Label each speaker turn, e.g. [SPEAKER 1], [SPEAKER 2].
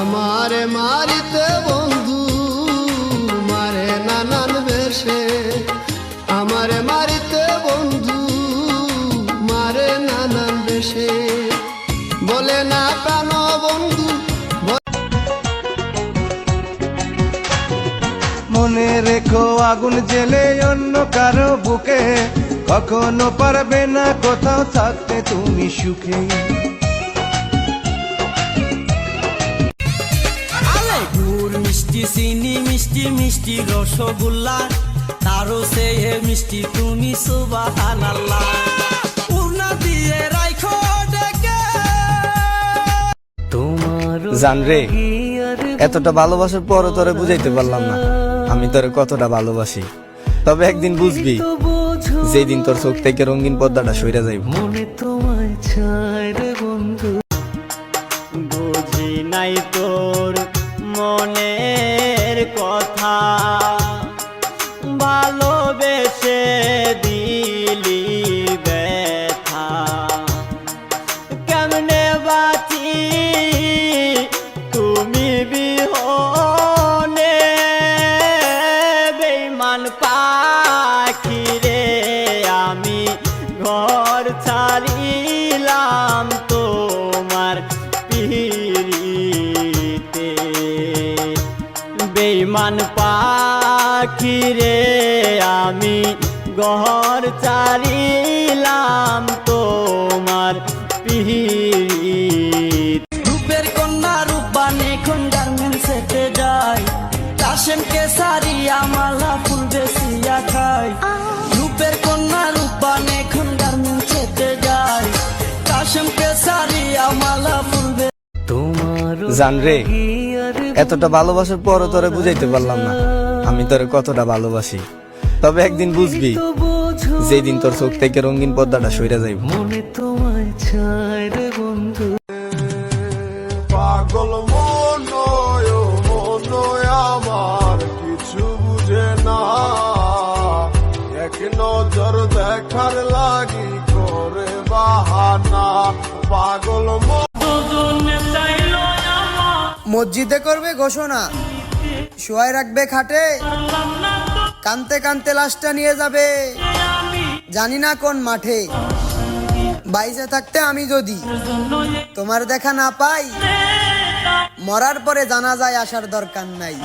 [SPEAKER 1] আমারে মারিতে বন্ধু মারে নানান বেশে, আমারে মারিতে বন্ধু মারে নানান বেশে, বলে না প্রাণ বন্ধু।
[SPEAKER 2] মনে রেখো আগুন জেলে অন্য কারো বুকে, কখনো পারবে না কোথাও থাকতে তুমি সুখে।
[SPEAKER 3] গুড় মিষ্টি চিনি মিষ্টি মিষ্টি রসগোল্লা, তারও সে মিষ্টি তুমি সুবহানাল্লাহ। পূর্ণা দিয়ে রাখো ডেকে তোমার
[SPEAKER 4] জানরে, এতটা ভালোবাসার পরও তোরে বুঝাইতে পারলাম না আমি তোরে কতটা ভালোবাসি। তবে একদিন বুঝবি, যেদিন তোর চোখ থেকে রঙিন পর্দাটা সইরা যাইব।
[SPEAKER 3] মনে তোমায় চায় রে বন্ধু, বুঝি নাই তোর মনের কথা, ভালোবেসে দিলি ব্যথা, কেমনে বাঁচি তুমি বিহনে, বেঈমান পাখি রে আমি ঘর ছাড়িলাম তোমার পিরিতে, বেঈমান পাখি রে আমি ঘর ছাড়িলাম তোমার পিরিতে। রূপের কন্যা রূপবান এখন গার্মেন্টসেতে যায়, কাশেমকে সারিয়া মালা ফুল বেশিয়া খায়। রূপের কন্যা রূপবান এখন গার্মেন্টসেতে যায়, কাশেমকে সারিয়া মালা ফুল।
[SPEAKER 4] জানরে, এতটা ভালোবাসার পরও তোরে বুঝাইতে পারলাম না আমি তোরে কতটা ভালোবাসি। তবে একদিন বুঝবি, যেদিন তোর চোখ থেকে রঙিন পর্দাটা সইরা যাইব।
[SPEAKER 3] মনে তোমায় চায় রে বন্ধু,
[SPEAKER 5] পাগল মন আমার কিছু বুঝে না, এক নজর দেখার লাগি করে বাহানা। পাগল
[SPEAKER 6] মসজিদে করবে ঘোষণা, শোয়াই রাখবে খাটে, কানতে কানতে লাশটা নিয়ে যাবে জানি না কোন মাঠে। বাইসে থাকতে আমি যদি তোমার দেখা না পাই, মরার পরে জানা যায় আসার দরকার নাই।